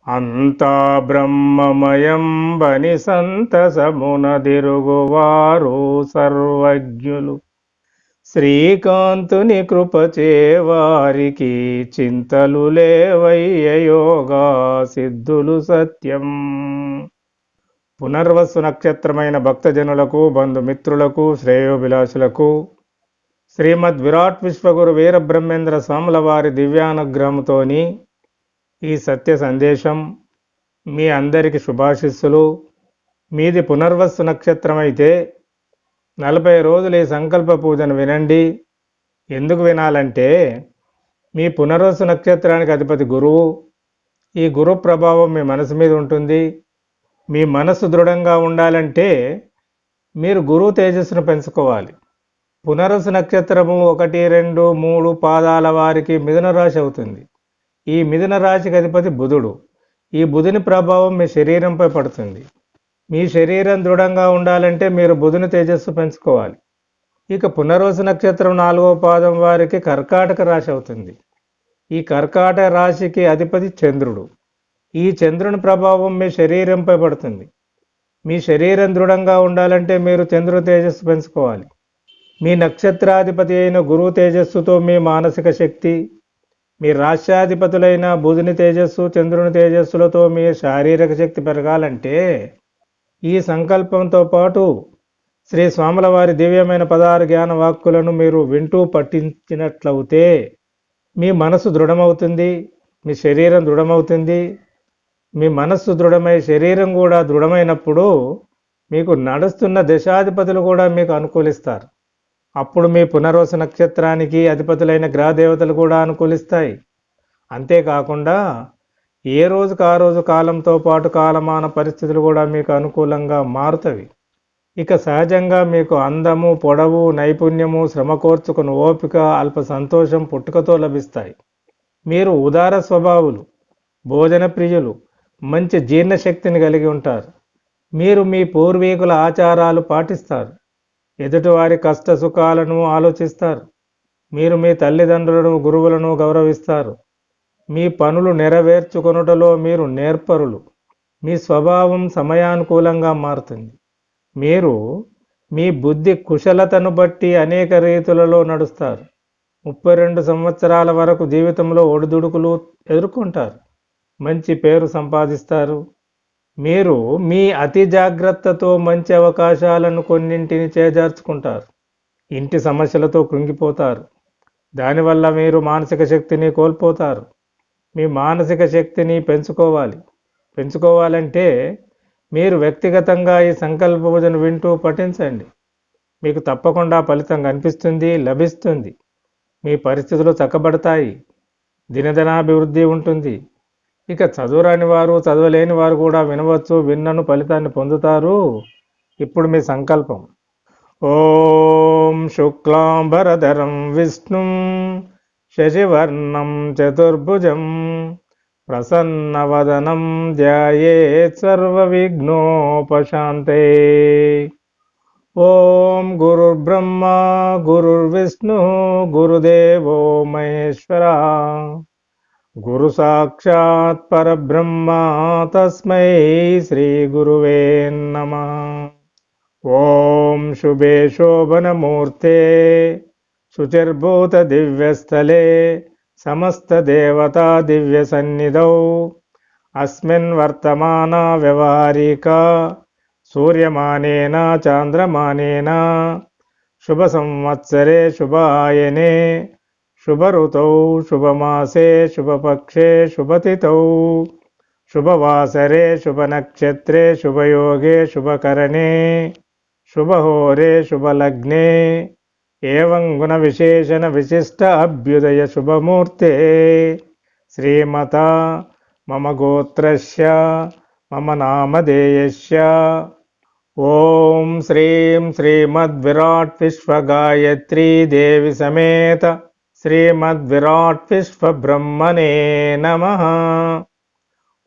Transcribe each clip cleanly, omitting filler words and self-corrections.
అంతా బ్రహ్మమయం బని సంతసమునదిరుగువారు సర్వజ్ఞులు. శ్రీకాంతుని కృపచే వారికి చింతలు లేవయ్య యోగా సిద్ధులు సత్యం. పునర్వసు నక్షత్రమైన భక్తజనులకు, బంధుమిత్రులకు, శ్రేయోభిలాషులకు శ్రీమద్ విరాట్ విశ్వగురు వీరబ్రహ్మేంద్ర స్వాముల వారి దివ్యానుగ్రహంతోని ఈ సత్య సందేశం. మీ అందరికి శుభాశిస్సులు. మీది పునర్వసు నక్షత్రం అయితే 40 రోజులు ఈ సంకల్ప పూజను వినండి. ఎందుకు వినాలంటే, మీ పునర్వసు నక్షత్రానికి అధిపతి గురువు. ఈ గురు ప్రభావం మీ మనసు మీద ఉంటుంది. మీ మనసు దృఢంగా ఉండాలంటే మీరు గురువు తేజస్సును పెంచుకోవాలి. పునర్వసు నక్షత్రము 1, 2, 3 పాదాల వారికి మిథున రాశి అవుతుంది. ఈ మిథున రాశికి అధిపతి బుధుడు. ఈ బుధుని ప్రభావం మీ శరీరంపై పడుతుంది. మీ శరీరం దృఢంగా ఉండాలంటే మీరు బుధుని తేజస్సు పెంచుకోవాలి. ఇక పునర్వసు నక్షత్రం 4వ పాదం వారికి కర్కాటక రాశి అవుతుంది. ఈ కర్కాటక రాశికి అధిపతి చంద్రుడు. ఈ చంద్రుని ప్రభావం మీ శరీరంపై పడుతుంది. మీ శరీరం దృఢంగా ఉండాలంటే మీరు చంద్రుని తేజస్సు పెంచుకోవాలి. మీ నక్షత్రాధిపతి అయిన గురువు తేజస్సుతో మీ మానసిక శక్తి, మీ రాష్ట్రాధిపతులైన బుధుని తేజస్సు, చంద్రుని తేజస్సులతో మీ శారీరక శక్తి పెరగాలంటే ఈ సంకల్పంతో పాటు శ్రీ స్వాముల వారి దివ్యమైన 16 జ్ఞాన వాక్కులను మీరు వింటూ పఠించినట్లయితే మీ మనసు దృఢమవుతుంది, మీ శరీరం దృఢమవుతుంది. మీ మనస్సు దృఢమై శరీరం కూడా దృఢమైనప్పుడు మీకు నడుస్తున్న దశాధిపతులు కూడా మీకు అనుకూలిస్తారు. అప్పుడు మీ పునర్వసు నక్షత్రానికి అధిపతులైన గ్రహదేవతలు కూడా అనుకూలిస్తాయి. అంతేకాకుండా ఏ రోజుకు ఆ రోజు కాలంతో పాటు కాలమాన పరిస్థితులు కూడా మీకు అనుకూలంగా మారుతవి. ఇక సహజంగా మీకు అందము, పొడవు, నైపుణ్యము, శ్రమ కోర్చుకుని ఓపిక, అల్ప సంతోషం పుట్టుకతో లభిస్తాయి. మీరు ఉదార స్వభావులు, భోజన ప్రియులు, మంచి జీర్ణశక్తిని కలిగి ఉంటారు. మీరు మీ పూర్వీకుల ఆచారాలు పాటిస్తారు. ఎదుటివారి కష్ట సుఖాలను ఆలోచిస్తారు. మీరు మీ తల్లిదండ్రులను, గురువులను గౌరవిస్తారు. మీ పనులు నెరవేర్చుకొనుటలో మీరు నేర్పరులు. మీ స్వభావం సమయానుకూలంగా మారుతుంది. మీరు మీ బుద్ధి కుశలతను బట్టి అనేక రీతులలో నడుస్తారు. 32 సంవత్సరాల వరకు జీవితంలో ఒడిదుడుకులు ఎదుర్కొంటారు. మంచి పేరు సంపాదిస్తారు. మీరు మీ అతి జాగ్రత్తతో మంచి అవకాశాలను కొన్నింటిని చేజార్చుకుంటారు. ఇంటి సమస్యలతో కృంగిపోతారు. దానివల్ల మీరు మానసిక శక్తిని కోల్పోతారు. మీ మానసిక శక్తిని పెంచుకోవాలంటే మీరు వ్యక్తిగతంగా ఈ సంకల్ప పూజను వింటూ పఠించండి. మీకు తప్పకుండా ఫలితం కనిపిస్తుంది, లభిస్తుంది. మీ పరిస్థితులు చక్కబడతాయి. దినదినాభివృద్ధి ఉంటుంది. ఇక చదువురాని వారు, చదవలేని వారు కూడా వినవచ్చు. విన్నను ఫలితాన్ని పొందుతారు. ఇప్పుడు మీ సంకల్పం. ఓం శుక్లాంబరధరం విష్ణుం శశివర్ణం చతుర్భుజం ప్రసన్నవదనం ధ్యాయేత్ సర్వవిఘ్నోపశాంతే. ఓం గురుర్బ్రహ్మా గురుర్విష్ణు గురుదేవో మహేశ్వర గురు సాక్షాత్ పరబ్రహ్మ తస్మై శ్రీ గురువే నమః. ఓం శుభే శోభనమూర్తే శుచిర్భూత దివ్యస్థలే సమస్త దేవతా దివ్య సన్నిధౌ అస్మిన్ వర్తమాన వ్యవహారిక సూర్యమానేన చాంద్రమానేన శుభ సంవత్సరే శుభాయనే శుభ ఋతౌ శుభమాసే శుభపక్షే శుభతిథౌ శుభవాసరే శుభనక్షత్రే శుభయోగే శుభకరణే శుభహోరే శుభలగ్నే ఏవం గుణ విశేషణ విశిష్ట అభ్యుదయ శుభమూర్తే శ్రీమత మమ గోత్రస్య మమ నామధేయస్య. ఓం శ్రీం శ్రీమద్విరాట్ విశ్వగాయత్రీ దేవి సమేత శ్రీమద్విరాట్ విశ్వబ్రహ్మణే నమః.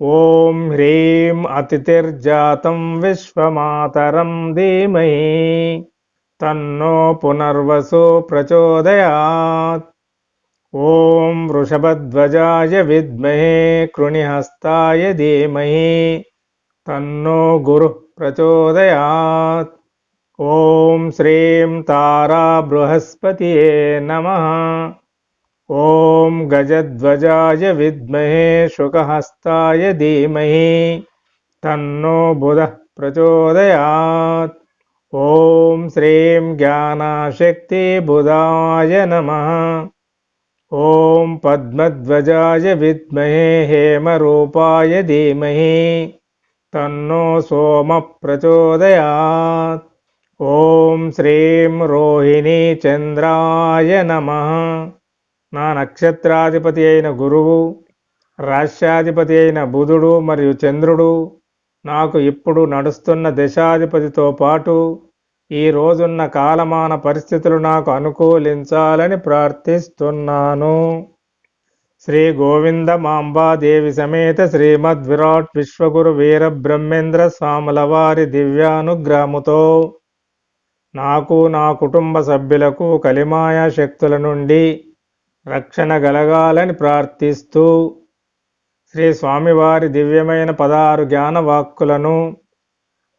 ఓం హ్రీం అతిథిర్జాతం విశ్వమాతరం ధీమహి తన్నో పునర్వసు ప్రచోదయాత్. ఓం వృషభధ్వజాయ విద్మహే కృణిహస్తాయ ధీమహి తన్నో గురు ప్రచోదయాత్. ఓం శ్రీం తారా బృహస్పతియే నమః. ఓం గజధ్వజాయ విద్మహే శుకహస్తాయ ధీమహి తన్నో బుధః ప్రచోదయాత్. ఓం శ్రీం జ్ఞానశక్తి బుధాయ నమః. ఓం పద్మధ్వజాయ విద్మహే హేమరూపాయ ధీమహి తన్నో సోమ ప్రచోదయాత్. ఓం శ్రీం రోహిణీ చంద్రాయ నమః. నా నక్షత్రాధిపతి అయిన గురువు, రాశ్యాధిపతి అయిన బుధుడు మరియు చంద్రుడు నాకు ఇప్పుడు నడుస్తున్న దశాధిపతితో పాటు ఈ రోజున్న కాలమాన పరిస్థితులు నాకు అనుకూలించాలని ప్రార్థిస్తున్నాను. శ్రీ గోవింద మాంబాదేవి సమేత శ్రీమద్ విరాట్ విశ్వగురు వీరబ్రహ్మేంద్ర స్వాముల వారి దివ్యానుగ్రహముతో నాకు, నా కుటుంబ సభ్యులకు కలిమాయా శక్తుల నుండి రక్షణ కలగాలని ప్రార్థిస్తూ శ్రీ స్వామివారి దివ్యమైన 16 జ్ఞానవాక్కులను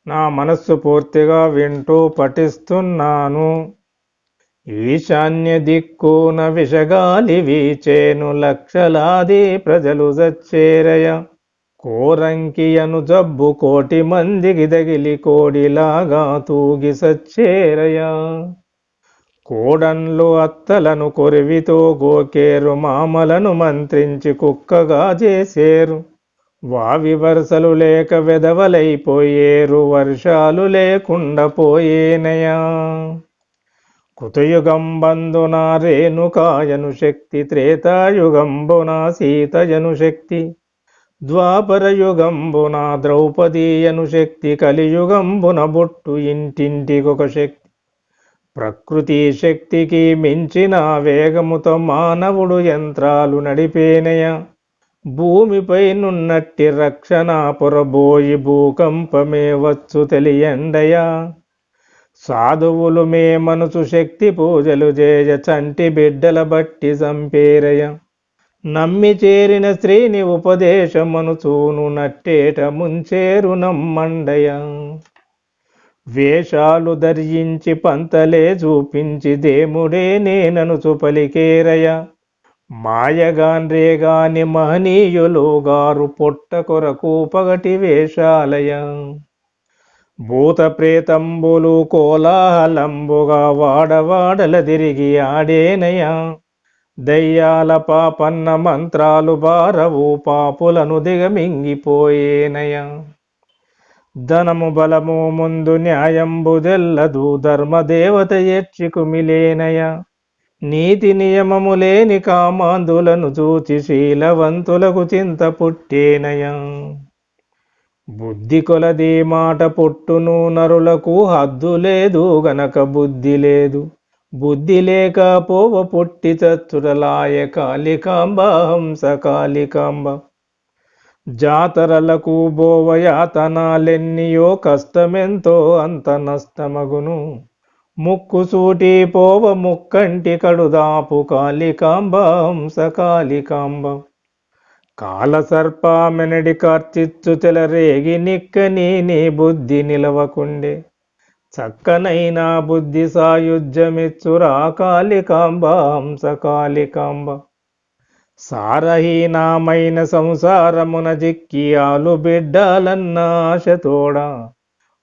నా మనస్సు పూర్తిగా వింటూ పఠిస్తున్నాను. ఈశాన్య దిక్కున విషగాలి వీచేను, లక్షలాది ప్రజలు సచ్చేరయ. కోరంకియను జబ్బు కోటి మందికి తగిలి కోడిలాగా తూగి సచ్చేరయ. కోడన్లు అత్తలను కొరివితో గోకేరు, మామలను మంత్రించి కుక్కగా చేసేరు. వావి వరుసలు లేక వెదవలైపోయేరు, వర్షాలు లేకుండా పోయేనయా. కృతయుగంబందున రేణుకాయను శక్తి, త్రేతాయుగంబున సీతయను శక్తి, ద్వాపరయుగంబున ద్రౌపదీయను శక్తి, కలియుగంబున బొట్టు ఇంటింటికొక శక్తి. ప్రకృతి శక్తికి మించిన వేగముతో మానవుడు యంత్రాలు నడిపేనయ. భూమిపై నున్నట్టి రక్షణ పొరబోయి భూకంపమే వచ్చు తెలియండయా. సాధువులు మే మనసు శక్తి పూజలు చేయ, చంటి బిడ్డల బట్టి సంపేరయ. నమ్మి చేరిన స్త్రీని ఉపదేశమనుచూను, నట్టేట ముంచేరు నమ్మండయ. వేషాలు ధరించి పంతలే చూపించి దేముడే నేననుచు పలికేరయ. మాయగాన్రేగాని మహనీయులు గారు పొట్ట కొరకు పగటి వేషాలయ. భూత ప్రేతంబులు కోలాహలంబుగా వాడవాడల తిరిగి ఆడేనయ. దయ్యాల పాపన్న మంత్రాలు బారవు, పాపులను దిగమింగిపోయేనయ. ధనము బలము ముందు న్యాయంబు జెల్లదు, ధర్మదేవత ఎచ్చికుమిలేనయ. నీతి నియమము లేని కామాంధులను చూచి శీలవంతులకు చింత పుట్టేనయ. బుద్ధి కొలది మాట పుట్టును, నరులకు హద్దు లేదు గనక బుద్ధి లేదు. బుద్ధి లేక పోవ పుట్టి చచ్చుటలాయ. కాళికాంబ హంస కాళికాంబ. జాతరలకు బోవయాతనాలెన్నియో, కష్టమెంతో అంత నష్టమగును. ముక్కు సూటి పోవ ముక్కంటి కడుదాపు, కాళికాంబ హంస కాళికాంబ. కాలసర్పమెనడి కార్చిచ్చు చెలరేగి నిక్కని నీ బుద్ధి నిలవకుండే. చక్కనైనా బుద్ధి సాయుధ్యమిచ్చురా, కాళికాంబ హంస కాళికాంబ. సారహీనమైన సంసారమున జిక్కి ఆలు బిడ్డాలన్న ఆశతోడ.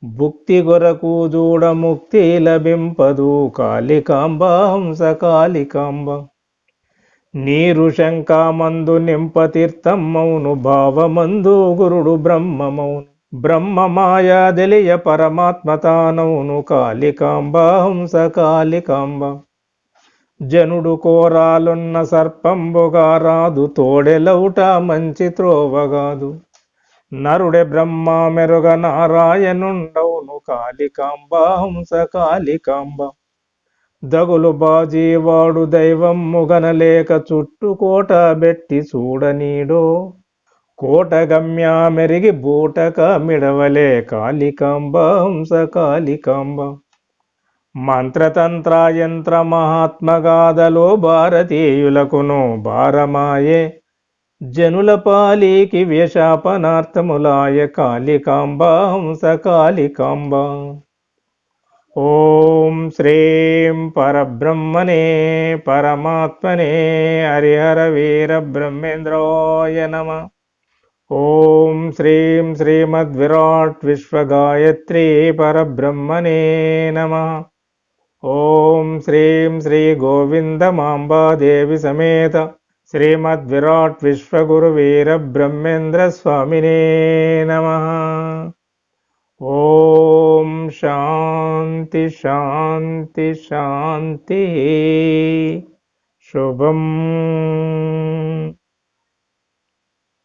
భుక్తి కొరకు చూడ ముక్తి లభింపదు, కాళికాంబ హంస కాళికాంబ. నీరు శంఖమందు నింపతీర్థమౌను, భావమందు గురుడు బ్రహ్మమౌను. బ్రహ్మ మాయా తెలియ పరమాత్మ తానౌను, కాళికాంబ హంస కాళికాంబ. జనుడు కోరాలున్న సర్పంబుగా రాదు, తోడెలౌట మంచి త్రోవగాదు. నరుడే బ్రహ్మ మెరుగ నారాయణుండవును, కాళికాంబ హంస కాళికాంబ. దగులు బాజీవాడు దైవం ముగనలేక, చుట్టు కోట బెట్టి చూడనీడో. కోట గమ్య మెరిగి బూటక మిడవలే, కాళికాంబ హంస కాళికాంబ. మంత్రతంత్రయంత్ర మహాత్మగాథలో భారతీయులకును భారమాయే, జనుల పాలికి వ్యశాపనార్థములాయ కాళికాంబ హంస కాళికాంబ. ఓం శ్రీం పరబ్రహ్మణే పరమాత్మనే హరిహర వీర బ్రహ్మేంద్రాయ నమ. ఓం శ్రీం శ్రీమద్విరాట్ విశ్వగాయత్రీ పరబ్రహ్మణే నమ. ఓం శ్రీం శ్రీ గోవిందమాంబాదేవి సమేత శ్రీమద్విరాట్ విశ్వగురు వీర బ్రహ్మేంద్ర స్వామినే నమ. ఓం శాంతి శాంతి శాంతి. శుభం.